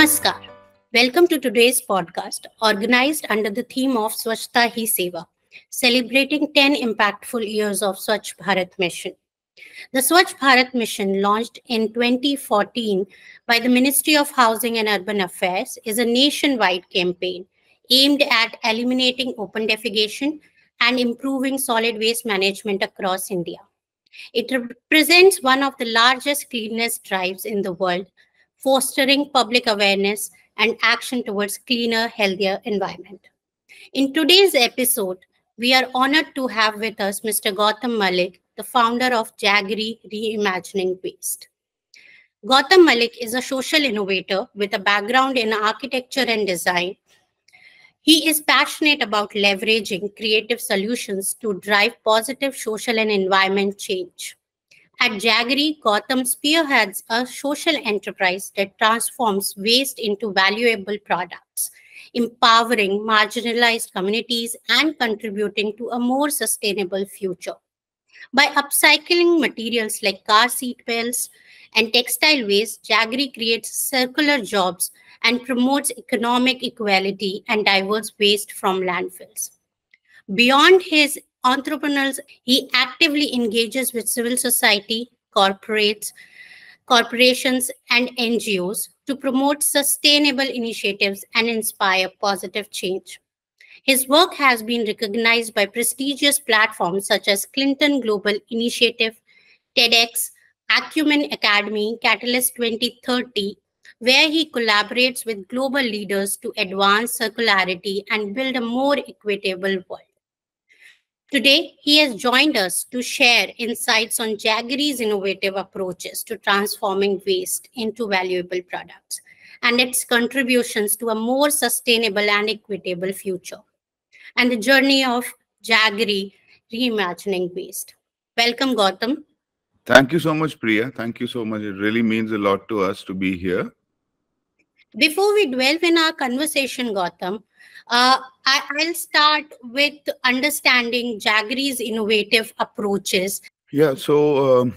Namaskar. Welcome to today's podcast, organized under the theme of Swachhta Hi Seva, celebrating 10 impactful years of Swachh Bharat Mission. The Swachh Bharat Mission, launched in 2014 by the Ministry of Housing and Urban Affairs, is a nationwide campaign aimed at eliminating open defecation and improving solid waste management across India. It represents one of the largest cleanliness drives in the world, fostering public awareness and action towards cleaner, healthier environment. In today's episode, we are honored to have with us Mr. Gautam Malik, the founder of Jaggery Reimagining Waste. Gautam Malik is a social innovator with a background in architecture and design. He is passionate about leveraging creative solutions to drive positive social and environment change. At Jaggery, Gautam spearheads a social enterprise that transforms waste into valuable products, empowering marginalized communities and contributing to a more sustainable future. By upcycling materials like car seat belts and textile waste, Jaggery creates circular jobs and promotes economic equality and diverts waste from landfills. Beyond his entrepreneurs, he actively engages with civil society, corporations, and NGOs to promote sustainable initiatives and inspire positive change. His work has been recognized by prestigious platforms such as Clinton Global Initiative, TEDx, Acumen Academy, Catalyst 2030, where he collaborates with global leaders to advance circularity and build a more equitable world. Today, he has joined us to share insights on Jaggery's innovative approaches to transforming waste into valuable products and its contributions to a more sustainable and equitable future, and the journey of Jaggery reimagining waste. Welcome, Gautam. Thank you so much, Priya. Thank you so much. It really means a lot to us to be here. Before we delve in our conversation, Gautam, I'll start with understanding Jaggery's innovative approaches. Yeah, so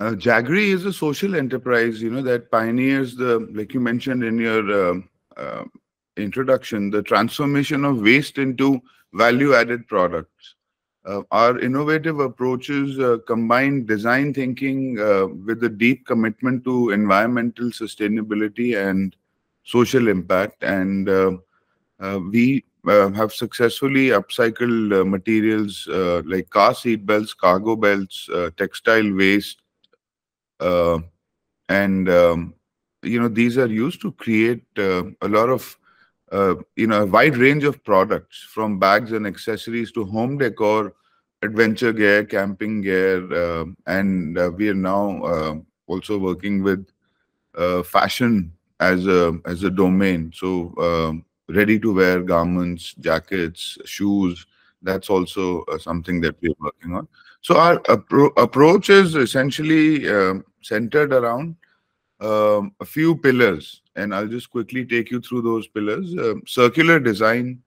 Jaggery is a social enterprise, that pioneers like you mentioned in your introduction, the transformation of waste into value-added products. Our innovative approaches combine design thinking with a deep commitment to environmental sustainability and social impact. And we have successfully upcycled materials like car seat belts, cargo belts, textile waste, uh, and these are used to create a lot of a wide range of products, from bags and accessories to home decor, adventure gear, camping gear, and we are now also working with fashion as a domain. So ready to wear garments, jackets, shoes. That's also something that we're working on. So our approach is essentially centered around a few pillars, and I'll just quickly take you through those pillars. Circular design.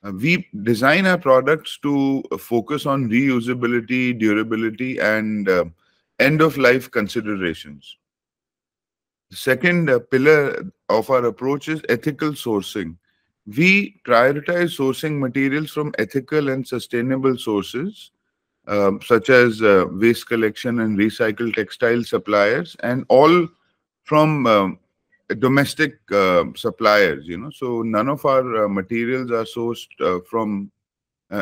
We design our products to focus on reusability, durability, and end-of-life considerations. The second pillar of our approach is ethical sourcing. We prioritize sourcing materials from ethical and sustainable sources, such as waste collection and recycled textile suppliers, and all from domestic suppliers. So none of our materials are sourced from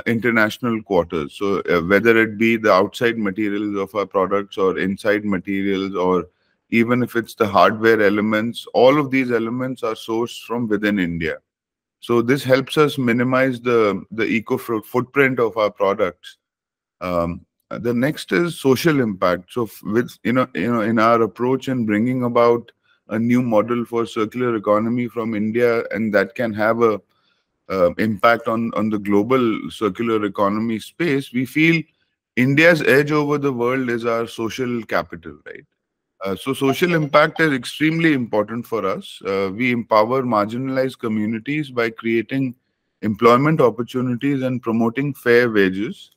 international quarters. So whether it be the outside materials of our products or inside materials, or even if it's the hardware elements, all of these elements are sourced from within India. So this helps us minimize the eco footprint of our products. The next is social impact. So with in our approach in bringing about a new model for circular economy from India, and that can have a impact on the global circular economy space, we feel India's edge over the world is our social capital, right? So social impact is extremely important for us. We empower marginalized communities by creating employment opportunities and promoting fair wages.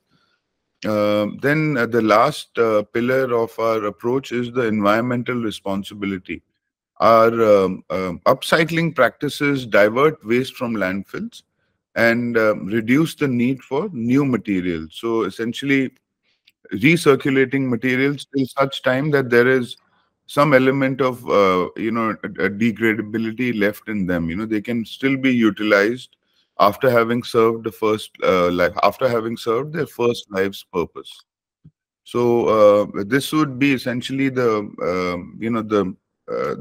Then the last pillar of our approach is the environmental responsibility. Our upcycling practices divert waste from landfills and reduce the need for new materials. So essentially, recirculating materials till such time that there is some element of a degradability left in them. They can still be utilized after having served the first life, after having served their first life's purpose. So this would be essentially the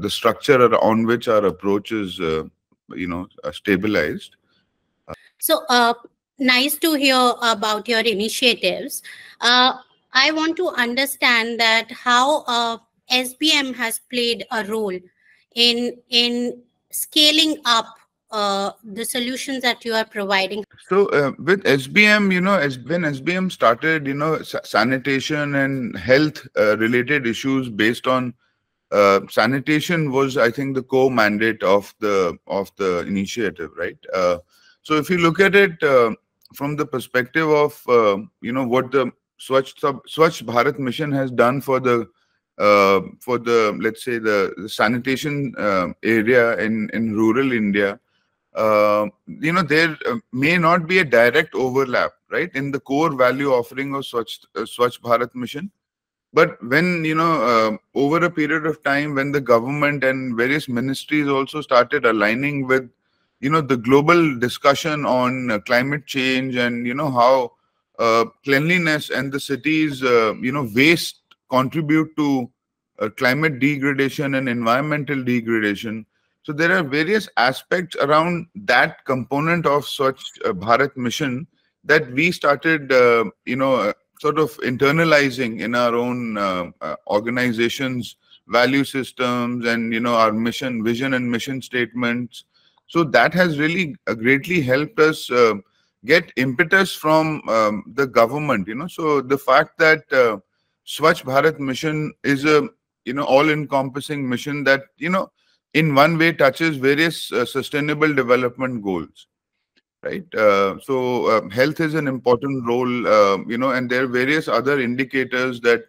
structure on which our approach is stabilized. So, nice to hear about your initiatives. Uh, I want to understand that how SBM has played a role in scaling up the solutions that you are providing. So with SBM, when SBM started, sanitation and health related issues based on sanitation was, I think, the core mandate of the initiative, right? So if you look at it from the perspective of what the Swachh Bharat Mission has done for the let's say the sanitation area in rural India, there may not be a direct overlap, right, in the core value offering of Swachh Bharat Mission. But when, over a period of time, when the government and various ministries also started aligning with, the global discussion on climate change and, how cleanliness and the cities, waste contribute to climate degradation and environmental degradation. So there are various aspects around that component of Swachh Bharat Mission that we started, sort of internalizing in our own organizations, value systems, and our mission, vision, and mission statements. So that has really greatly helped us get impetus from the government. So the fact that Swachh Bharat Mission is a all-encompassing mission that in one way touches various sustainable development goals. Right. So health is an important role, and there are various other indicators that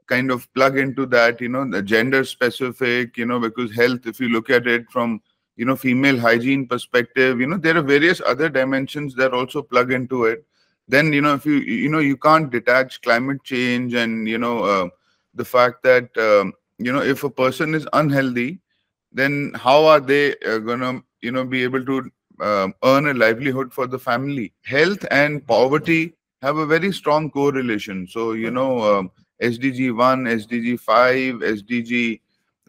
kind of plug into that, the gender specific, because health, if you look at it from, female hygiene perspective, there are various other dimensions that also plug into it. Then, if you can't detach climate change and, the fact that, if a person is unhealthy, then how are they gonna be able to earn a livelihood for the family? Health and poverty have a very strong correlation. So SDG 1, SDG 5, SDG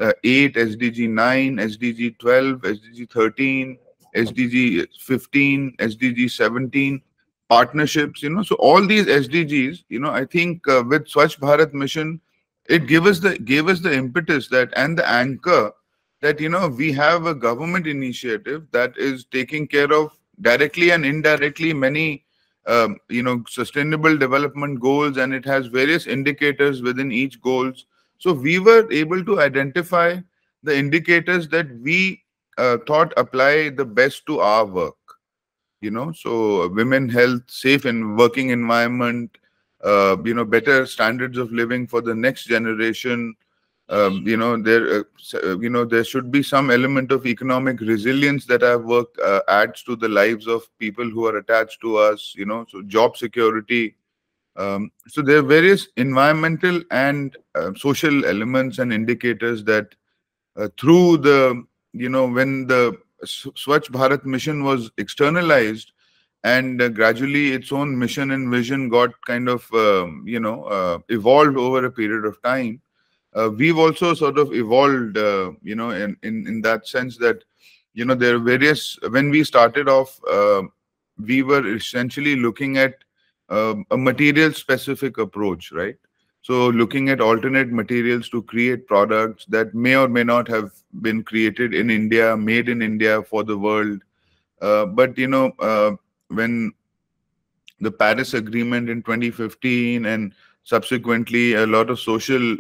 8, SDG 9, SDG 12, SDG 13, SDG 15, SDG 17, partnerships. So all these SDGs, I think with Swachh Bharat Mission, it gave us the impetus that and the anchor that we have a government initiative that is taking care of directly and indirectly many sustainable development goals, and it has various indicators within each goals. So we were able to identify the indicators that we thought apply the best to our work. So women health, safe and working environment, better standards of living for the next generation. There should be some element of economic resilience that I've worked adds to the lives of people who are attached to us. So job security. So there are various environmental and social elements and indicators that through the when the Swachh Bharat Mission was externalized, and gradually its own mission and vision got kind of evolved over a period of time. We've also sort of evolved, in that sense that, there are various, when we started off, we were essentially looking at a material specific approach, right? So looking at alternate materials to create products that may or may not have been created in India, made in India for the world. But, when the Paris Agreement in 2015 and subsequently a lot of social,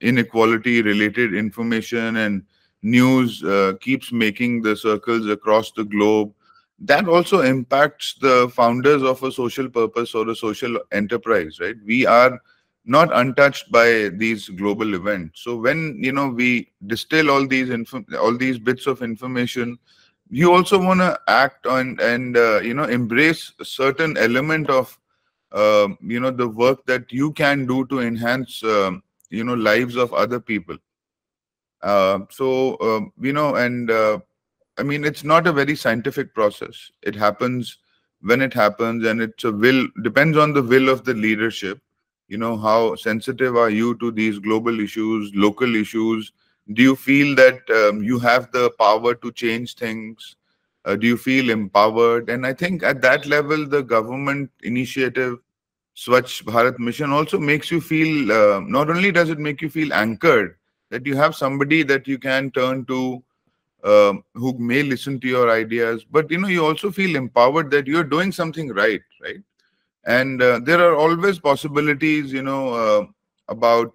inequality related information and news keeps making the circles across the globe. That also impacts the founders of a social purpose or a social enterprise, right? We are not untouched by these global events. So when we distill all these bits of information, you also want to act on and embrace a certain element of the work that you can do to enhance lives of other people. And I mean, it's not a very scientific process. It happens when it happens, and it's a will, depends on the will of the leadership. How sensitive are you to these global issues, local issues? Do you feel that you have the power to change things? Do you feel empowered? And I think at that level, the government initiative, Swachh Bharat Mission, also makes you feel, not only does it make you feel anchored, that you have somebody that you can turn to, who may listen to your ideas, but you also feel empowered that you're doing something right, right? And there are always possibilities, about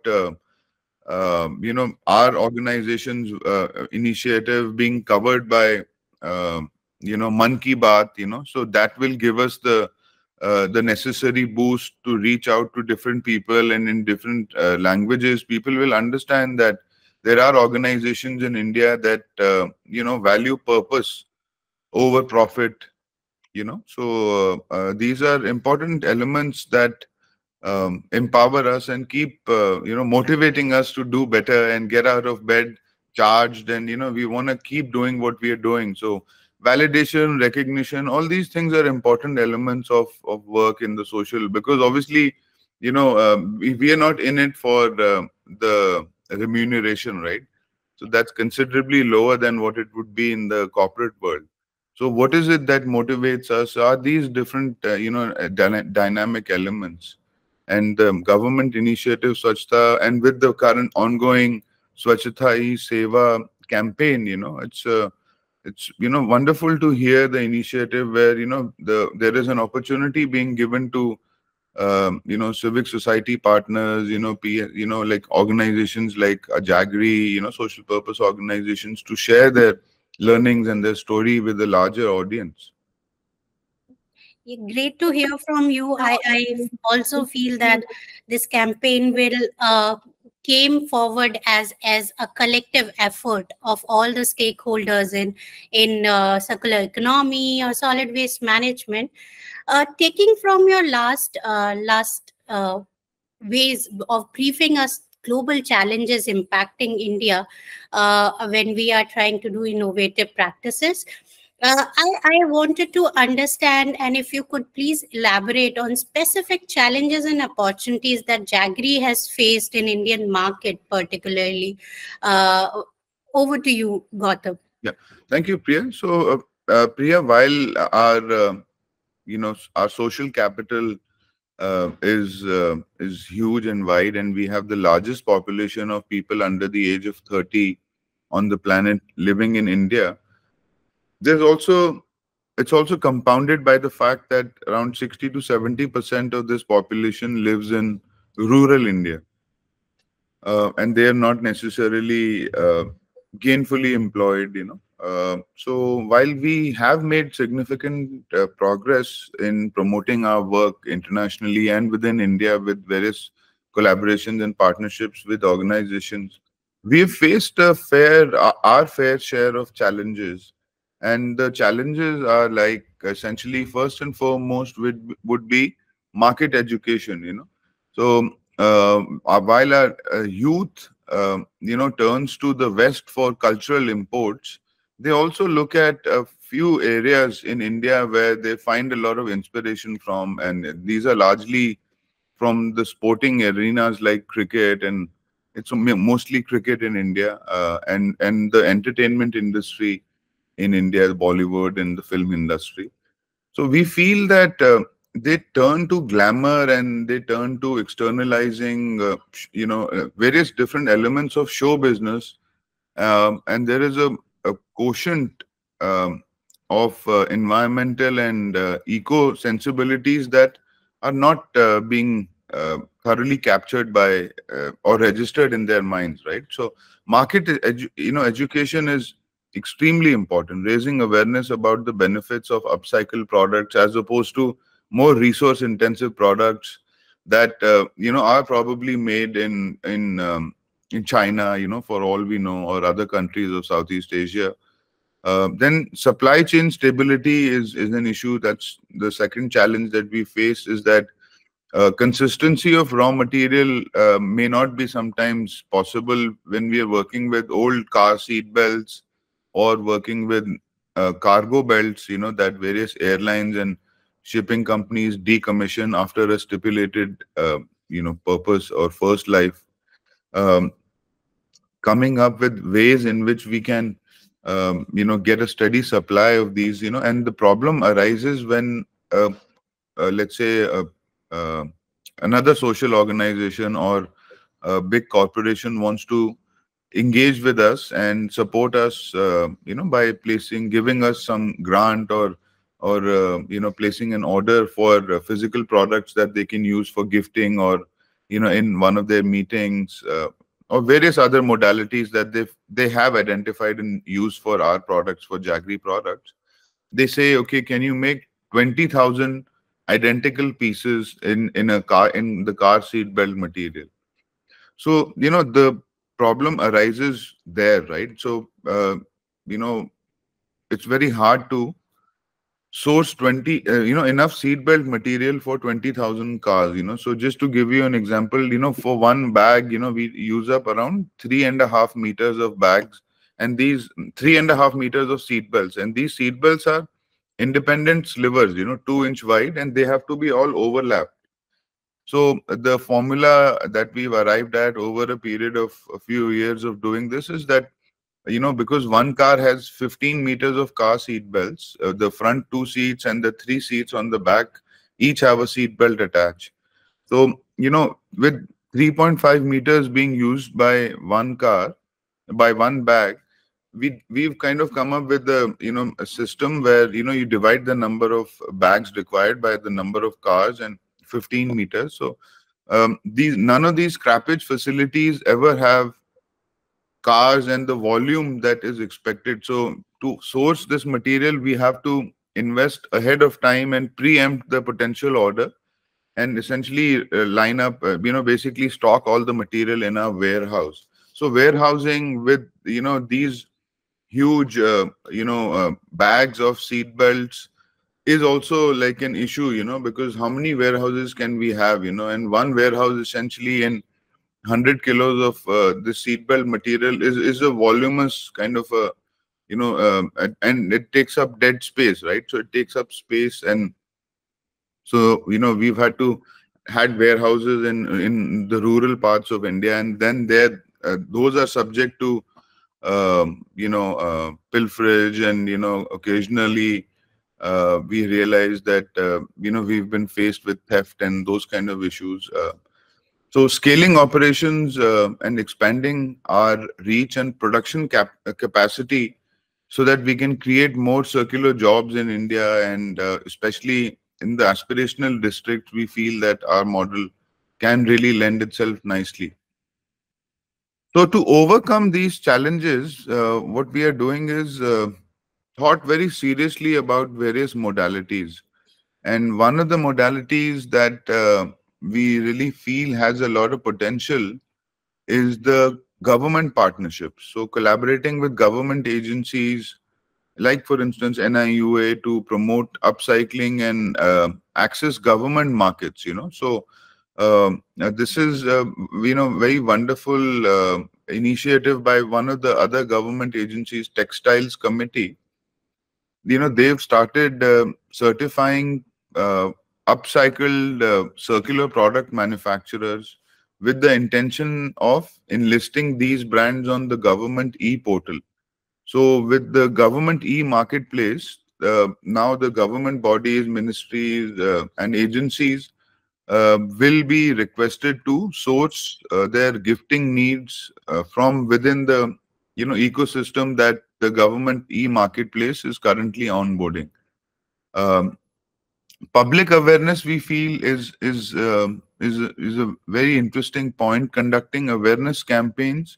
our organization's initiative being covered by Man Ki Baat, so that will give us the necessary boost to reach out to different people, and in different languages, people will understand that there are organizations in India that value purpose over profit. So these are important elements that empower us and keep motivating us to do better and get out of bed charged, and we want to keep doing what we are doing. So validation, recognition, all these things are important elements of work in the social, because obviously we are not in it for the remuneration, right? So that's considerably lower than what it would be in the corporate world. So what is it that motivates us are these different dynamic elements. And the government initiative Swachhta, and with the current ongoing Swachhta Hi Seva campaign, it's wonderful to hear the initiative where there is an opportunity being given to civic society partners, like organizations like Jaggery, social purpose organizations, to share their learnings and their story with a larger audience. Great to hear from you. I also feel that this campaign will came forward as a collective effort of all the stakeholders in circular economy or solid waste management. Taking from your last ways of briefing us global challenges impacting India when we are trying to do innovative practices. I wanted to understand, and if you could please elaborate on specific challenges and opportunities that Jaggery has faced in Indian market, particularly. Over to you, Gautam. Yeah, thank you, Priya. So, Priya, while our social capital is huge and wide, and we have the largest population of people under the age of 30 on the planet living in India, it's also compounded by the fact that around 60 to 70% of this population lives in rural India, and they are not necessarily gainfully employed. So while we have made significant progress in promoting our work internationally and within India with various collaborations and partnerships with organizations, we have faced our fair share of challenges. And the challenges are, like, essentially, first and foremost would be market education. So while our youth turns to the West for cultural imports, they also look at a few areas in India where they find a lot of inspiration from, and these are largely from the sporting arenas like cricket, and it's mostly cricket in India, and the entertainment industry in India, Bollywood and the film industry. So we feel that they turn to glamour and they turn to externalizing, various different elements of show business. And there is a quotient of environmental and eco sensibilities that are not being thoroughly captured by or registered in their minds, right? So education is extremely important, raising awareness about the benefits of upcycle products as opposed to more resource intensive products that are probably made in China, for all we know, or other countries of Southeast Asia. Then supply chain stability is an issue. That's the second challenge that we face, is that consistency of raw material may not be sometimes possible when we are working with old car seat belts, or working with cargo belts, that various airlines and shipping companies decommission after a stipulated, purpose or first life. Um, Coming up with ways in which we can, get a steady supply of these, and the problem arises when, let's say, uh, another social organization or a big corporation wants to engage with us and support us, by giving us some grant, or placing an order for physical products that they can use for gifting, or in one of their meetings, or various other modalities that they have identified and use for our products, for Jaggery products. They say, okay, can you make 20,000 identical pieces in a car, in the car seat belt material? So, the problem arises there, right? So, you know, it's very hard to source enough seatbelt material for 20,000 cars, So just to give you an example, for one bag, we use up around 3.5 meters of bags, and these 3.5 meters of seat belts. And these seat belts are independent slivers, 2-inch wide, and they have to be all overlapped. So the formula that we've arrived at over a period of a few years of doing this is that, because one car has 15 meters of car seat belts, the front two seats and the three seats on the back each have a seat belt attached. So, with 3.5 meters being used by one car, by one bag, we've kind of come up with a system where, you divide the number of bags required by the number of cars and 15 meters. So none of these scrappage facilities ever have cars and the volume that is expected. So to source this material, we have to invest ahead of time and preempt the potential order, and essentially line up, basically stock all the material in our warehouse. So warehousing with, these huge, bags of seat belts is also like an issue, because how many warehouses can we have, and one warehouse essentially in 100 kilos of this seatbelt material is a voluminous kind of a, and it takes up dead space, right? So it takes up space. And so, we've had warehouses in the rural parts of India, and then those are subject to, pilferage, and, occasionally we realize that, we've been faced with theft and those kind of issues. So scaling operations and expanding our reach and production capacity, so that we can create more circular jobs in India, and especially in the aspirational districts, we feel that our model can really lend itself nicely. So to overcome these challenges, what we are doing is thought very seriously about various modalities. And one of the modalities that we really feel has a lot of potential is the government partnerships. So collaborating with government agencies, like for instance NIUA, to promote upcycling and access government markets. So this is very wonderful initiative by one of the other government agencies, Textiles Committee. They've started certifying upcycled circular product manufacturers with the intention of enlisting these brands on the government e-portal. So with the government e-marketplace, now the government bodies, ministries, and agencies will be requested to source their gifting needs from within the ecosystem that the government e-marketplace is currently onboarding. Public awareness, we feel, is a very interesting point. Conducting awareness campaigns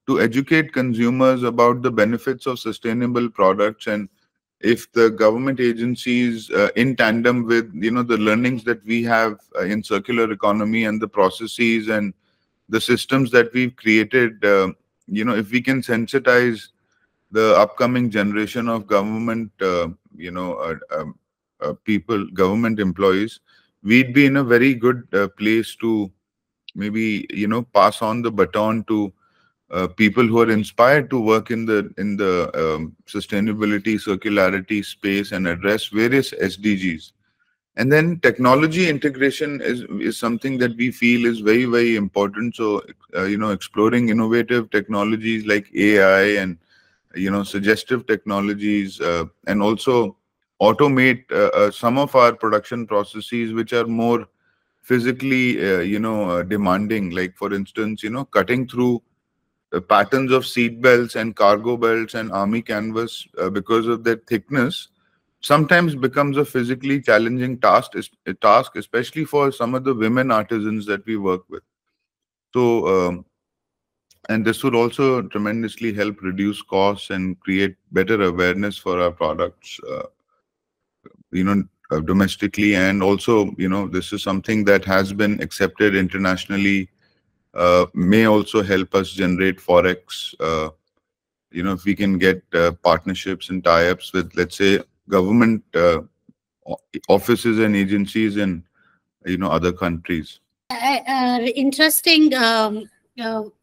to educate consumers about the benefits of sustainable products, and if the government agencies, in tandem with the learnings that we have in circular economy and the processes and the systems that we've created, if we can sensitize the upcoming generation of government, people, government employees, we'd be in a very good place to maybe pass on the baton to people who are inspired to work in the sustainability, circularity space and address various SDGs. And then technology integration is something that we feel is very, very important. So exploring innovative technologies like AI and suggestive technologies, and also automate some of our production processes which are more physically demanding, like for instance cutting through patterns of seat belts and cargo belts and army canvas, because of their thickness, sometimes becomes a physically challenging task, especially for some of the women artisans that we work with. So and this would also tremendously help reduce costs and create better awareness for our products, domestically. And also, this is something that has been accepted internationally, may also help us generate forex. If we can get partnerships and tie-ups with, let's say, government offices and agencies in other countries. Interesting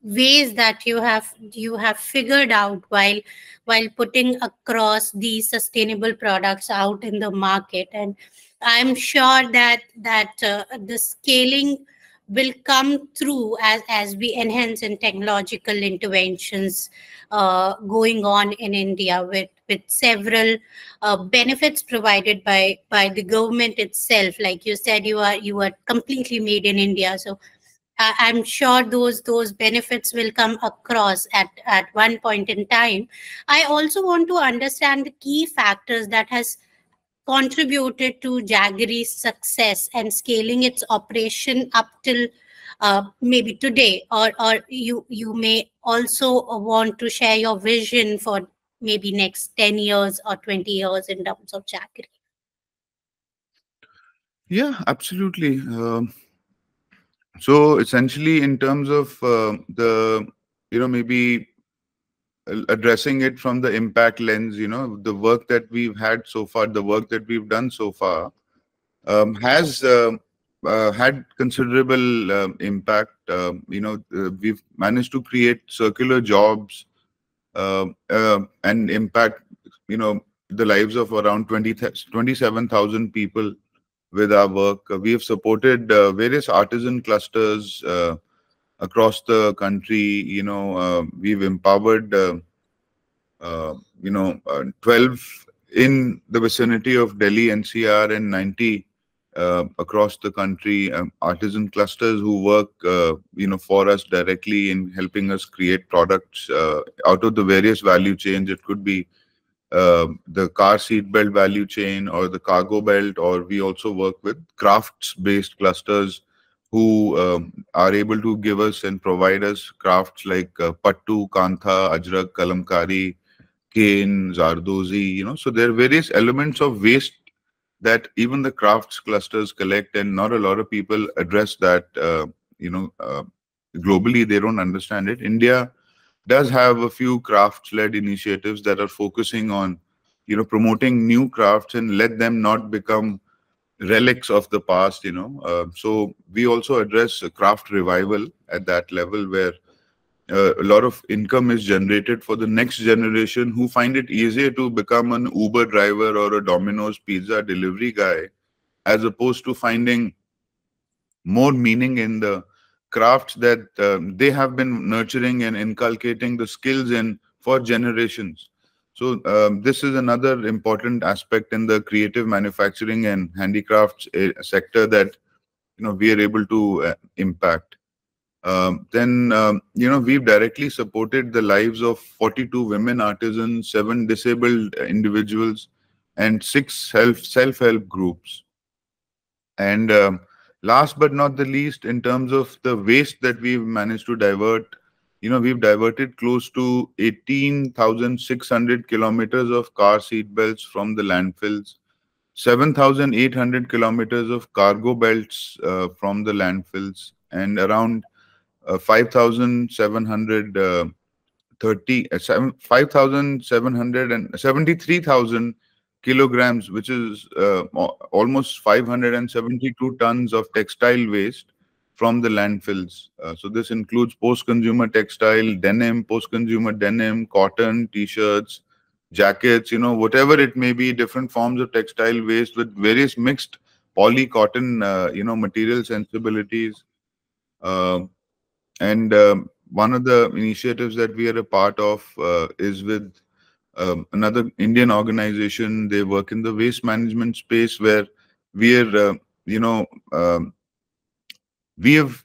ways that you have figured out while putting across these sustainable products out in the market. And I'm sure that the scaling will come through as we enhance in technological interventions going on in India, with several benefits provided by the government itself. Like you said, you are completely made in India, so I'm sure those benefits will come across at one point in time. I also want to understand the key factors that has contributed to Jaggery's success and scaling its operation up till maybe today, or you may also want to share your vision for maybe next 10 years or 20 years in terms of Jaggery. Yeah, absolutely. So essentially, in terms of the maybe addressing it from the impact lens, the work that we've had so far, the work that we've done so far, has had considerable impact. We've managed to create circular jobs, and impact, the lives of around 27,000 people with our work. We have supported various artisan clusters across the country. We've empowered 12 in the vicinity of Delhi NCR and 90 across the country, artisan clusters who work for us directly in helping us create products out of the various value chains. It could be the car seat belt value chain or the cargo belt, or we also work with crafts based clusters who are able to give us and provide us crafts like pattu, kantha, ajrak, kalamkari, cane, zardozi. So there are various elements of waste that even the crafts clusters collect, and not a lot of people address that. Globally, they don't understand it. India does have a few crafts-led initiatives that are focusing on, promoting new crafts and let them not become relics of the past. So we also address a craft revival at that level, where a lot of income is generated for the next generation who find it easier to become an Uber driver or a Domino's pizza delivery guy, as opposed to finding more meaning in the crafts that they have been nurturing and inculcating the skills in for generations. So this is another important aspect in the creative manufacturing and handicrafts sector that we are able to impact. Then we've directly supported the lives of 42 women artisans, 7 disabled individuals, and 6 self-help groups. And last but not the least, in terms of the waste that we've managed to divert, We've diverted close to 18,600 kilometers of car seat belts from the landfills, 7,800 kilometers of cargo belts from the landfills, and around 5,700 5,773,000 kilograms, which is almost 572 tons of textile waste from the landfills. So this includes post-consumer textile, denim, post-consumer denim, cotton, t-shirts, jackets, whatever it may be, different forms of textile waste with various mixed poly cotton, material sensibilities. Uh, and one of the initiatives that we are a part of is with another Indian organization. They work in the waste management space where we are, you know, um, we have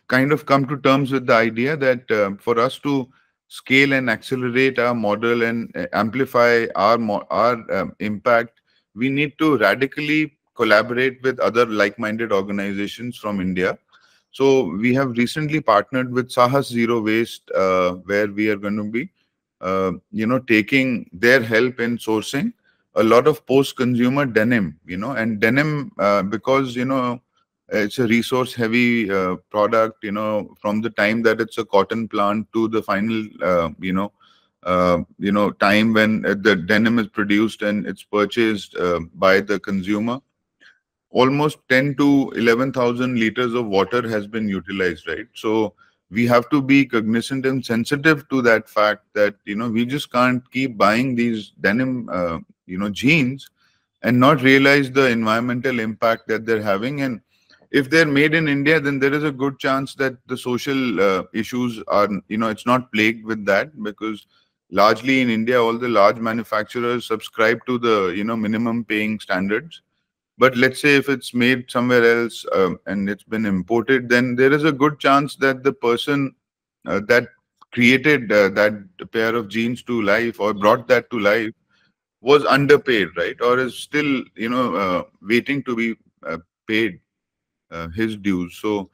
kind of come to terms with the idea that for us to scale and accelerate our model and amplify our impact, we need to radically collaborate with other like-minded organizations from India. So we have recently partnered with Sahas Zero Waste, where we are going to be, taking their help in sourcing a lot of post-consumer denim, and denim because it's a resource-heavy product. From the time that it's a cotton plant to the final, time when the denim is produced and it's purchased by the consumer, almost 10 to 11,000 liters of water has been utilized, right? So we have to be cognizant and sensitive to that fact that, we just can't keep buying these denim, jeans and not realize the environmental impact that they're having. And if they're made in India, then there is a good chance that the social issues are, it's not plagued with that, because largely in India, all the large manufacturers subscribe to the, minimum paying standards. But let's say if it's made somewhere else and it's been imported, then there is a good chance that the person that created that pair of jeans to life or brought that to life was underpaid, right? Or is still, waiting to be paid his dues. So,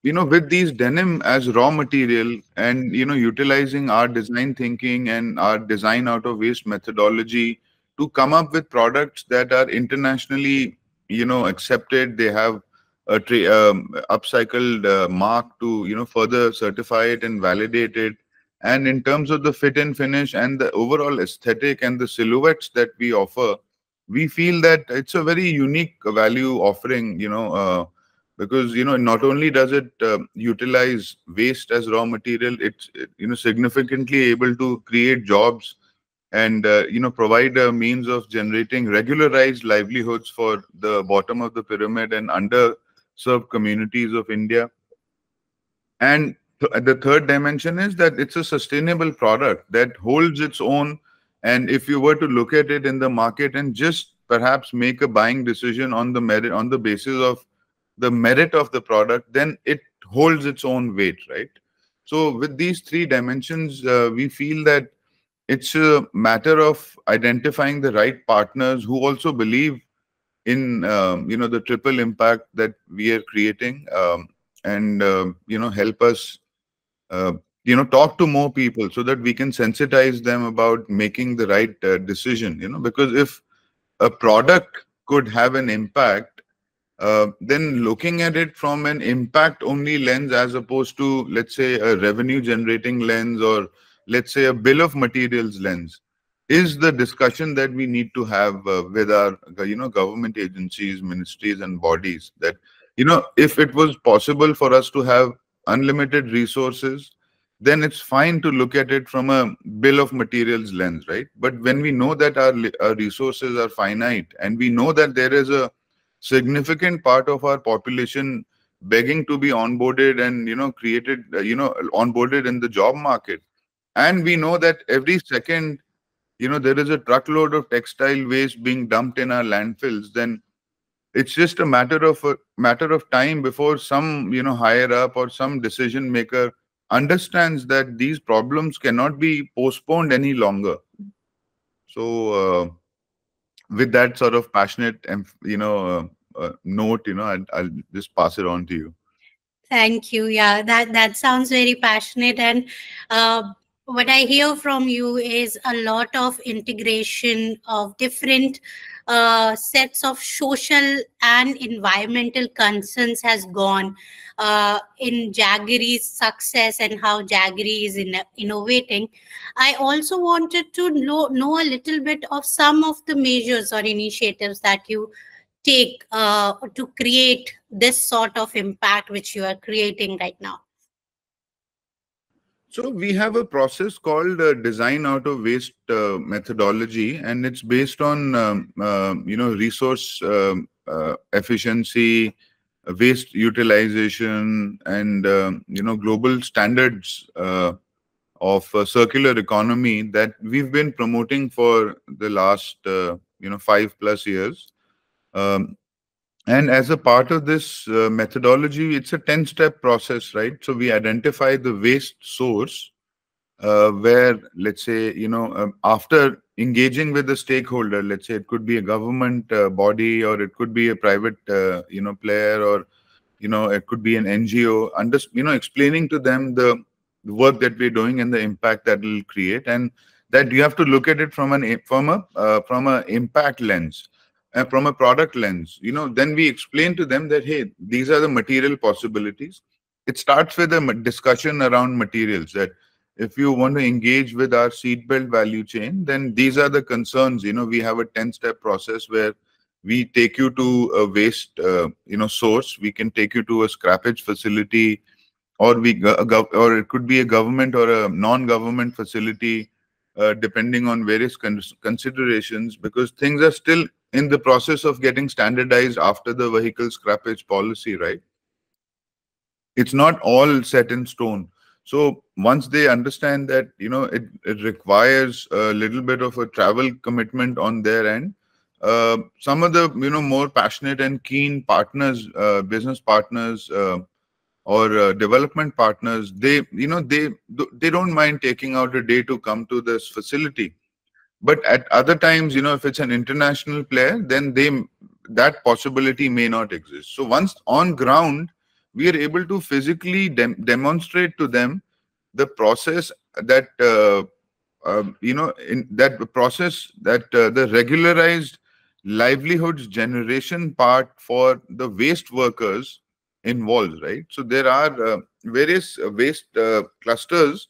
with these denim as raw material and, utilizing our design thinking and our design out of waste methodology to come up with products that are internationally, accepted. They have a upcycled mark to, further certify it and validate it. And in terms of the fit and finish and the overall aesthetic and the silhouettes that we offer, we feel that it's a very unique value offering, because not only does it utilize waste as raw material, it's significantly able to create jobs and provide a means of generating regularized livelihoods for the bottom of the pyramid and underserved communities of India. And the third dimension is that it's a sustainable product that holds its own. And if you were to look at it in the market and just perhaps make a buying decision on the merit, on the basis of the merit of the product, then it holds its own weight, right? So with these three dimensions, we feel that it's a matter of identifying the right partners who also believe in the triple impact that we are creating, and help us talk to more people so that we can sensitize them about making the right decision. Because if a product could have an impact, then looking at it from an impact only lens as opposed to, let's say, a revenue generating lens, or let's say a bill of materials lens, is the discussion that we need to have with our government agencies, ministries and bodies. That if it was possible for us to have unlimited resources, then it's fine to look at it from a bill of materials lens, right? But when we know that our resources are finite, and we know that there is a significant part of our population begging to be onboarded and created onboarded in the job market, and we know that every second there is a truckload of textile waste being dumped in our landfills, then it's just a matter of time before some higher up or some decision maker understands that these problems cannot be postponed any longer. So with that sort of passionate note, I'll just pass it on to you. Thank you. Yeah, that sounds very passionate. And uh, what I hear from you is a lot of integration of different sets of social and environmental concerns has gone in Jaggery's success and how Jaggery is innovating. I also wanted to know a little bit of some of the measures or initiatives that you take to create this sort of impact which you are creating right now? So we have a process called design out of waste methodology, and it's based on resource efficiency, waste utilization, and global standards of circular economy that we've been promoting for the last 5+ years. Um, and as a part of this methodology, it's a 10-step process, right? So we identify the waste source, where, let's say, after engaging with the stakeholder, let's say it could be a government body, or it could be a private, player, or, it could be an NGO, explaining to them the work that we're doing and the impact that will create, and that you have to look at it from a impact lens, from a product lens. Then we explain to them that, hey, these are the material possibilities. It starts with a discussion around materials, that if you want to engage with our seatbelt value chain, then these are the concerns. We have a 10-step process where we take you to a waste source. We can take you to a scrappage facility, or or it could be a government or a non-government facility, depending on various considerations, because things are still in the process of getting standardized after the vehicle scrappage policy, right? It's not all set in stone. So once they understand that, it requires a little bit of a travel commitment on their end, some of the more passionate and keen partners, business partners, or development partners, they don't mind taking out a day to come to this facility. But at other times, if it's an international player, then that possibility may not exist. So once on ground, we are able to physically demonstrate to them the process that in that process, that the regularized livelihoods generation part for the waste workers involves, right? So there are various waste clusters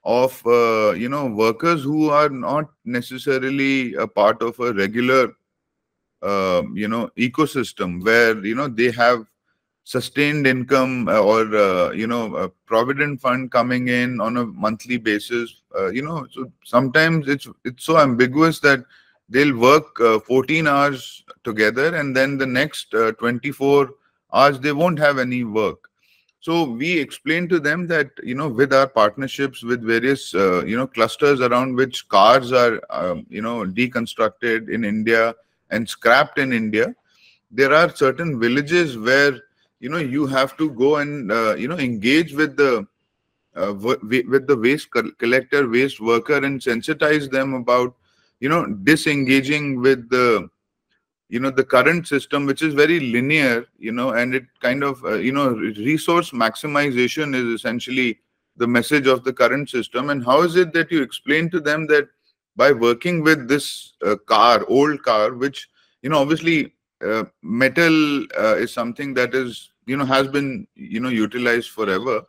of workers who are not necessarily a part of a regular ecosystem, where they have sustained income, or a provident fund coming in on a monthly basis. So sometimes it's so ambiguous that they'll work 14 hours together, and then the next 24 hours they won't have any work. So we explain to them that, with our partnerships with various, clusters around which cars are, deconstructed in India and scrapped in India, there are certain villages where, you have to go and, engage with the with the waste collector, waste worker, and sensitize them about, disengaging with the current system, which is very linear, and it kind of, resource maximization is essentially the message of the current system. And how is it that you explain to them that by working with this old car, which, obviously, metal is something that is, has been, utilized forever,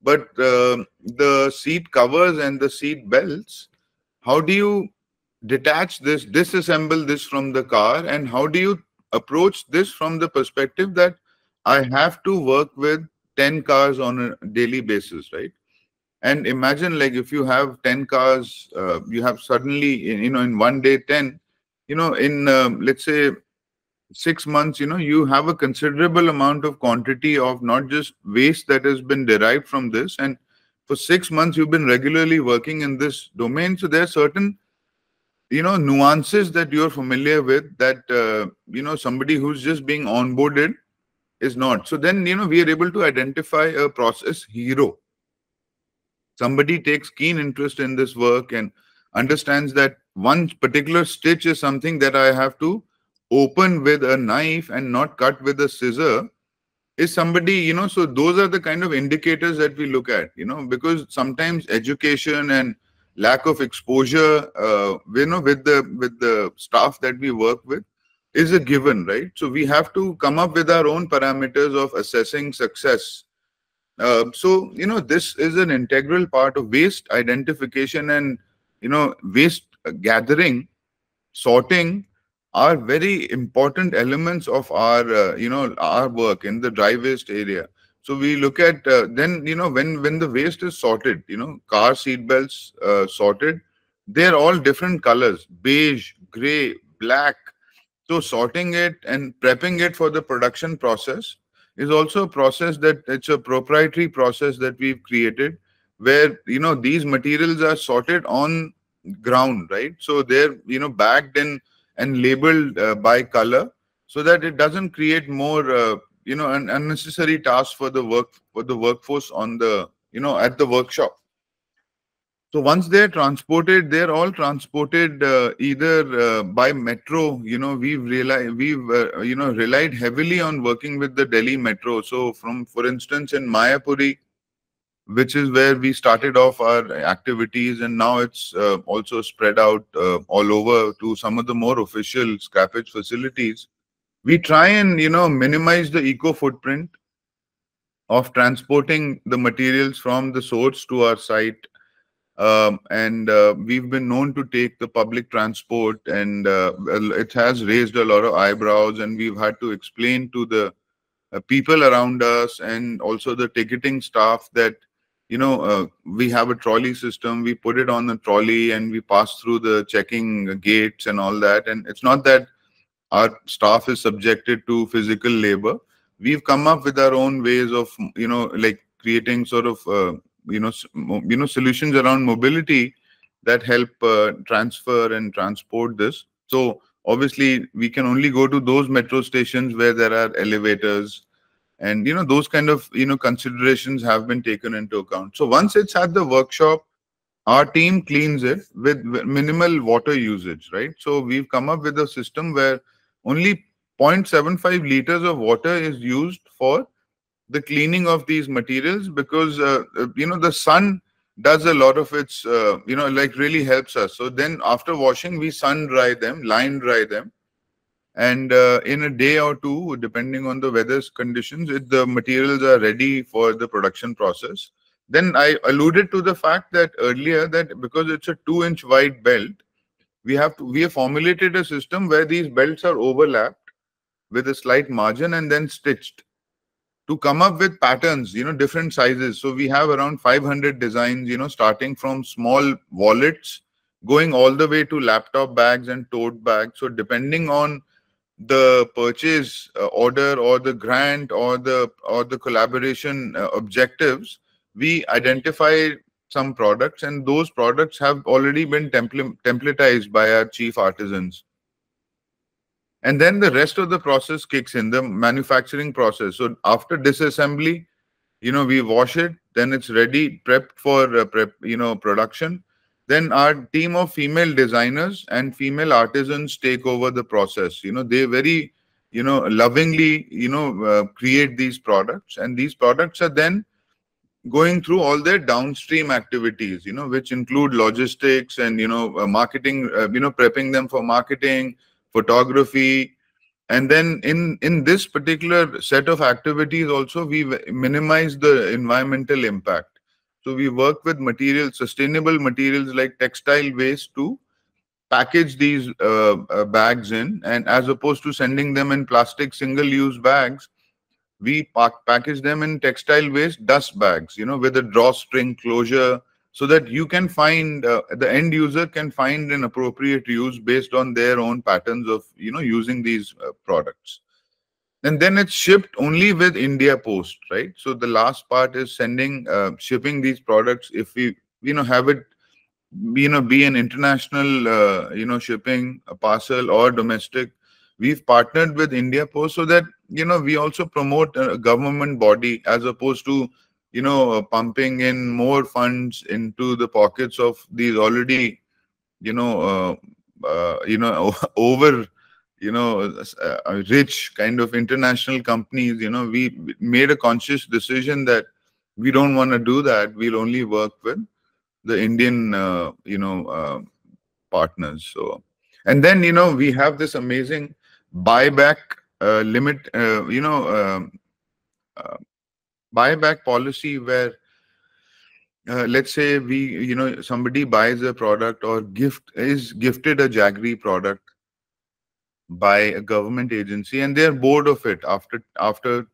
but the seat covers and the seat belts, how do you detach this, disassemble this from the car, and how do you approach this from the perspective that I have to work with 10 cars on a daily basis, right? And imagine, like, if you have 10 cars, you have suddenly, in one day 10, in let's say 6 months, you have a considerable amount of quantity of not just waste that has been derived from this. And for 6 months, you've been regularly working in this domain. So there are certain nuances that you're familiar with that somebody who's just being onboarded is not. So then we are able to identify a process hero. Somebody takes keen interest in this work and understands that one particular stitch is something that I have to open with a knife and not cut with a scissor. is somebody, so those are the kind of indicators that we look at, because sometimes education and lack of exposure, with the staff that we work with is a given, right? So we have to come up with our own parameters of assessing success. So, this is an integral part of waste identification and, waste gathering, sorting are very important elements of our, our work in the dry waste area. So we look at, then, when the waste is sorted, car seat belts sorted, they're all different colors, beige, gray, black. So sorting it and prepping it for the production process is also a process that it's a proprietary process that we've created where, these materials are sorted on ground, right? So they're, bagged in and labeled by color so that it doesn't create more, an unnecessary task for the workforce on the, at the workshop. So once they're transported, they're all transported either by metro. We've relied heavily on working with the Delhi Metro. So for instance, in Mayapuri, which is where we started off our activities, and now it's also spread out all over to some of the more official scrappage facilities. We try and minimize the eco footprint of transporting the materials from the source to our site. And we've been known to take the public transport, and well, it has raised a lot of eyebrows, and we've had to explain to the people around us and also the ticketing staff that, we have a trolley system, we put it on the trolley and we pass through the checking gates and all that. And it's not that our staff is subjected to physical labor. We've come up with our own ways of, like creating sort of, solutions around mobility that help transfer and transport this. So obviously we can only go to those metro stations where there are elevators, and those kind of considerations have been taken into account. So once it's at the workshop, our team cleans it with minimal water usage, right? So we've come up with a system where only 0.75 liters of water is used for the cleaning of these materials, because the sun does a lot of its like really helps us. So then after washing, we sun dry them, line dry them, and in a day or two, depending on the weather's conditions, the materials are ready for the production process. Then I alluded to the fact that earlier, that because it's a 2-inch wide belt, we have formulated a system where these belts are overlapped with a slight margin and then stitched to come up with patterns, different sizes. So we have around 500 designs, starting from small wallets, going all the way to laptop bags and tote bags. So depending on the purchase order or the grant or the collaboration objectives, we identify some products, and those products have already been templatized by our chief artisans. And then the rest of the process kicks in, the manufacturing process. So after disassembly, we wash it, then it's ready, prepped for production. Then our team of female designers and female artisans take over the process. They very, lovingly, create these products, and these products are then going through all their downstream activities, which include logistics and, marketing, prepping them for marketing, photography. And then in this particular set of activities also, we minimize the environmental impact. So we work with sustainable materials like textile waste to package these bags in, and as opposed to sending them in plastic single-use bags, we package them in textile waste dust bags, with a drawstring closure, so that you can find, the end user can find an appropriate use based on their own patterns of, using these products. And then it's shipped only with India Post, right? So the last part is shipping these products. If we, have it, be an international, shipping, a parcel or domestic, we've partnered with India Post so that, we also promote a government body as opposed to, pumping in more funds into the pockets of these already, over rich kind of international companies, we made a conscious decision that we don't want to do that. We'll only work with the Indian, partners. So, and then, we have this amazing buyback limit, uh, buyback policy where, let's say somebody buys a product or is gifted a Jaggery product by a government agency, and they're bored of it after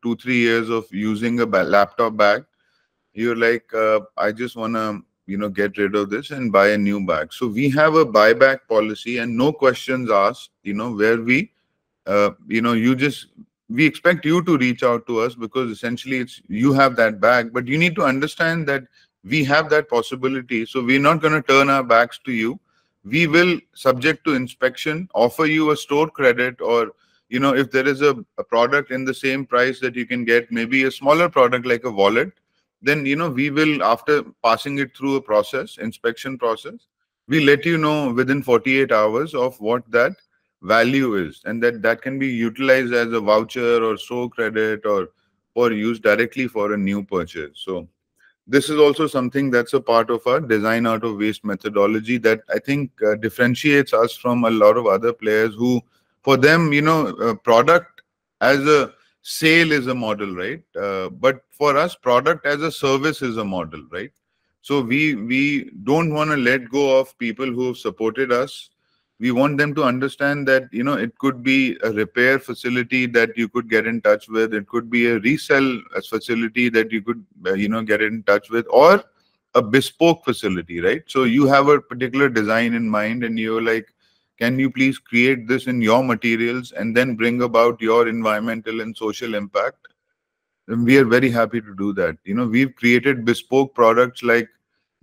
2-3 years of using a laptop bag. You're like, I just want to get rid of this and buy a new bag. So we have a buyback policy, and no questions asked, where we we expect you to reach out to us, because essentially it's you have that bag, but you need to understand that we have that possibility. So we're not going to turn our backs to you. We will, subject to inspection, offer you a store credit, or if there is a product in the same price that you can get, maybe a smaller product like a wallet, then we will, after passing it through a inspection process, we let you know within 48 hours of what that value is, and that can be utilized as a voucher or store credit, or used directly for a new purchase. So this is also something that's a part of our design out of waste methodology that I think differentiates us from a lot of other players who, for them, product as a sale is a model, right? But for us, product as a service is a model, right? So we don't want to let go of people who have supported us. We want them to understand that, it could be a repair facility that you could get in touch with. It could be a resell facility that you could, get in touch with, or a bespoke facility, right? So you have a particular design in mind and you're like, can you please create this in your materials and then bring about your environmental and social impact? And we are very happy to do that. We've created bespoke products like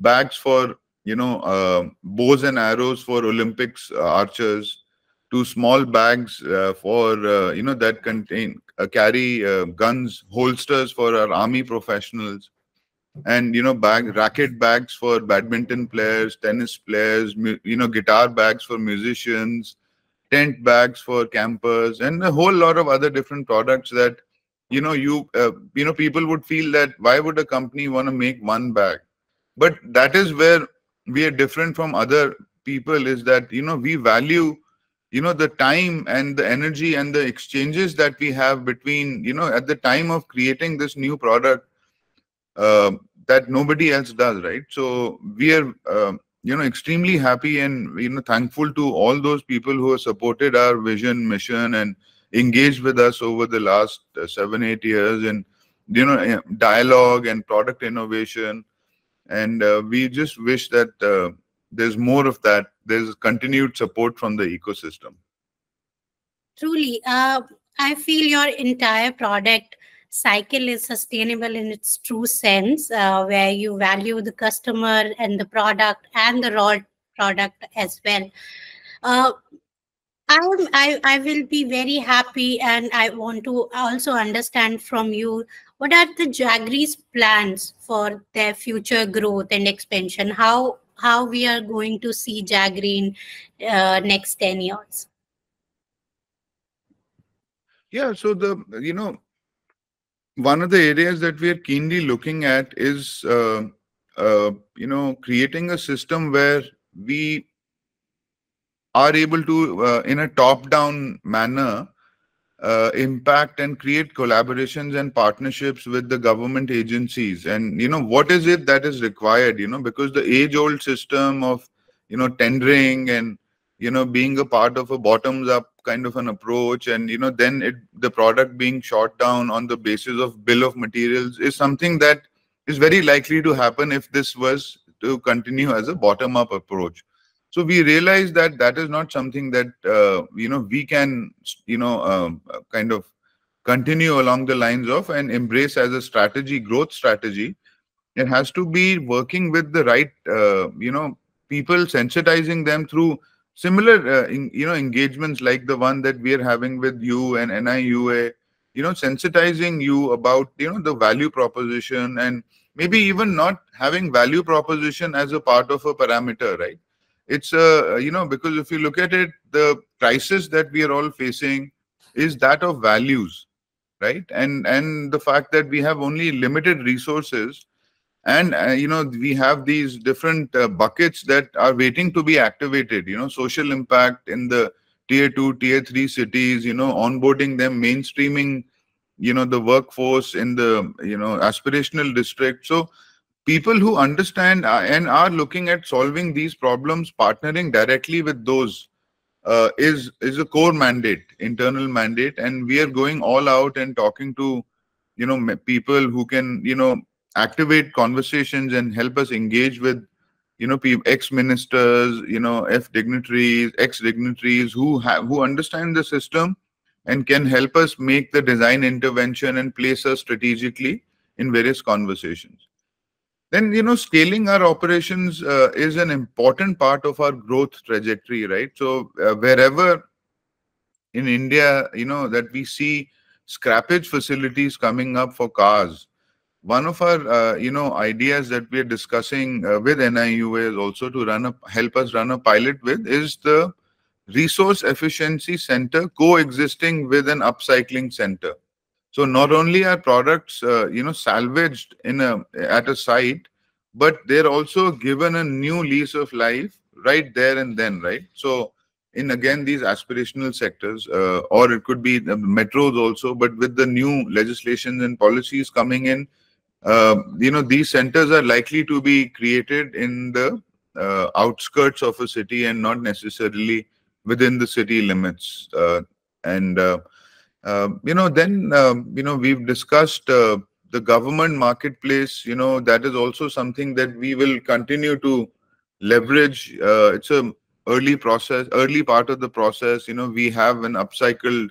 bags for bows and arrows for Olympics archers, to small bags for that carry guns, holsters for our army professionals, and racket bags for badminton players, tennis players, guitar bags for musicians, tent bags for campers, and a whole lot of other different products that people would feel that why would a company want to make one bag? But that is where we are different from other people, is that we value the time and the energy and the exchanges that we have between at the time of creating this new product, that nobody else does, right? So we are extremely happy and thankful to all those people who have supported our vision, mission, and engaged with us over the last 7-8 years, and dialogue and product innovation. And we just wish that there's more of that. There's continued support from the ecosystem. Truly, I feel your entire product cycle is sustainable in its true sense, where you value the customer and the product and the raw product as well. I will be very happy, and I want to also understand from you, what are the Jaggery's plans for their future growth and expansion? How we are going to see Jaggery in next 10 years? Yeah, so one of the areas that we are keenly looking at is creating a system where we are able to, in a top-down manner, impact and create collaborations and partnerships with the government agencies. And what is it that is required? Because the age-old system of tendering and being a part of a bottoms-up kind of an approach, and then the product being shot down on the basis of bill of materials is something that is very likely to happen if this was to continue as a bottom-up approach. So we realize that that is not something that we can kind of continue along the lines of and embrace as a strategy, growth strategy. It has to be working with the right people, sensitizing them through similar engagements like the one that we are having with you and NIUA. Sensitizing you about the value proposition, and maybe even not having value proposition as a part of a parameter, right? It's because if you look at it, the crisis that we are all facing is that of values, right? And the fact that we have only limited resources, and we have these different buckets that are waiting to be activated. Social impact in the tier 2, tier 3 cities, onboarding them, mainstreaming the workforce in the aspirational district. So people who understand and are looking at solving these problems, partnering directly with those is a core mandate, internal mandate, and we are going all out and talking to people who can activate conversations and help us engage with ex-ministers, ex-dignitaries who understand the system and can help us make the design intervention and place us strategically in various conversations. Then, scaling our operations is an important part of our growth trajectory, right? So wherever in India, that we see scrappage facilities coming up for cars, one of our, ideas that we are discussing with NIUA is also to help us run a pilot with is the resource efficiency center coexisting with an upcycling center. So not only are products, salvaged at a site, but they're also given a new lease of life right there and then, right? So in again these aspirational sectors, or it could be the metros also, but with the new legislations and policies coming in, these centers are likely to be created in the outskirts of a city and not necessarily within the city limits. We've discussed the government marketplace. That is also something that we will continue to leverage. It's a early part of the process. We have an upcycled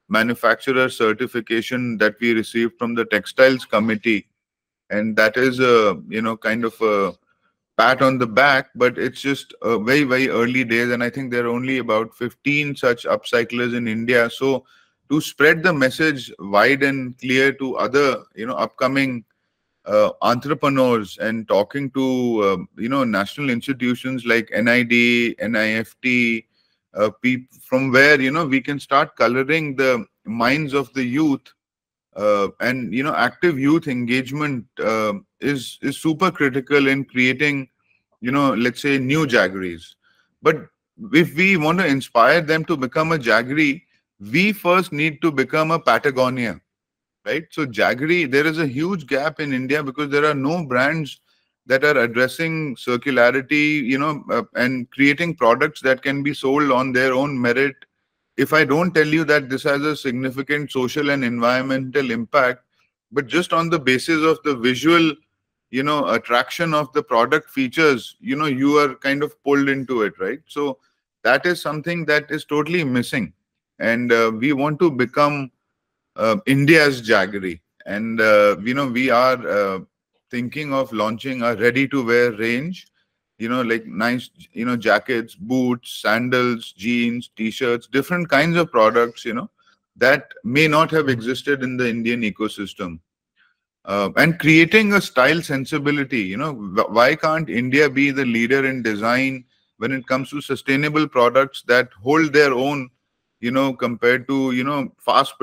manufacturer certification that we received from the textiles committee, and that is a kind of a pat on the back, but it's just very, very early days, and I think there are only about 15 such upcyclers in India. So to spread the message wide and clear to other upcoming entrepreneurs, and talking to national institutions like NID, NIFT, from where we can start coloring the minds of the youth. And active youth engagement is super critical in creating let's say new Jaggeries. But if we want to inspire them to become a Jaggery, we first need to become a Patagonia, right? So Jaggery, there is a huge gap in India because there are no brands that are addressing circularity, and creating products that can be sold on their own merit. If I don't tell you that this has a significant social and environmental impact, but just on the basis of the visual, attraction of the product features, you are kind of pulled into it, right? So that is something that is totally missing. And we want to become India's Jaggery. And, we are thinking of launching a ready-to-wear range, like nice, jackets, boots, sandals, jeans, t-shirts, different kinds of products, that may not have existed in the Indian ecosystem. And creating a style sensibility, why can't India be the leader in design when it comes to sustainable products that hold their own, compared to, fast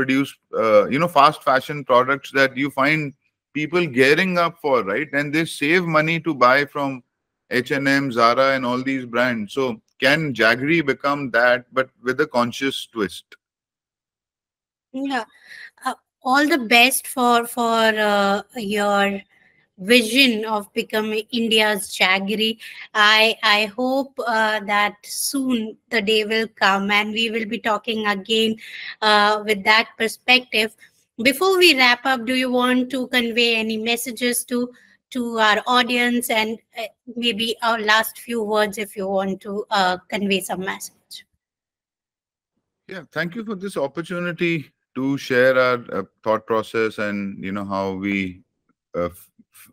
fashion products that you find people gearing up for, right? And they save money to buy from H&M, Zara, and all these brands. So can Jaggery become that, but with a conscious twist? Yeah. All the best for your vision of becoming India's Jaggery. I hope that soon the day will come and we will be talking again with that perspective. Before we wrap up, do you want to convey any messages to our audience, and maybe our last few words if you want to convey some message? Yeah, thank you for this opportunity to share our thought process and how we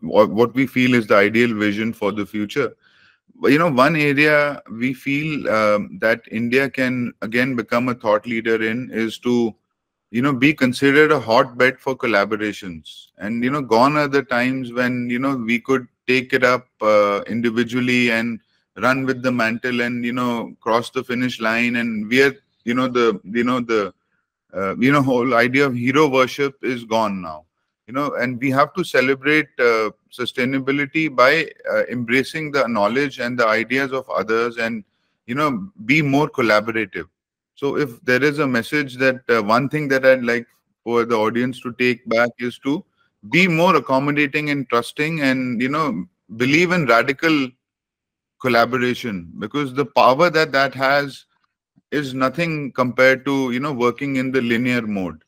what we feel is the ideal vision for the future. One area we feel that India can again become a thought leader in is to be considered a hotbed for collaborations. And gone are the times when we could take it up individually and run with the mantle and cross the finish line. And we are whole idea of hero worship is gone now. And we have to celebrate sustainability by embracing the knowledge and the ideas of others, and be more collaborative. So if there is a message, that one thing that I'd like for the audience to take back is to be more accommodating and trusting, and believe in radical collaboration, because the power that has is nothing compared to working in the linear mode.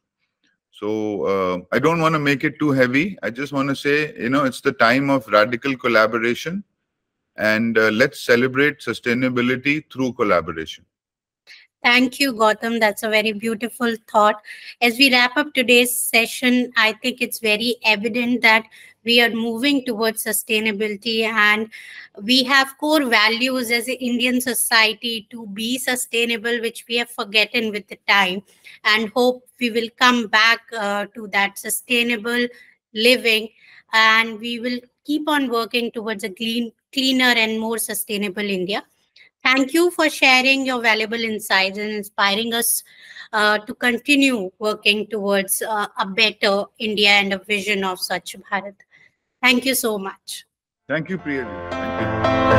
So I don't want to make it too heavy. I just want to say, it's the time of radical collaboration, and let's celebrate sustainability through collaboration. Thank you, Gautam. That's a very beautiful thought. As we wrap up today's session, I think it's very evident that we are moving towards sustainability, and we have core values as an Indian society to be sustainable, which we have forgotten with the time, and hope we will come back to that sustainable living, and we will keep on working towards a cleaner and more sustainable India. Thank you for sharing your valuable insights and inspiring us to continue working towards a better India and a vision of Swachh Bharat. Thank you so much. Thank you, Priya. Thank you.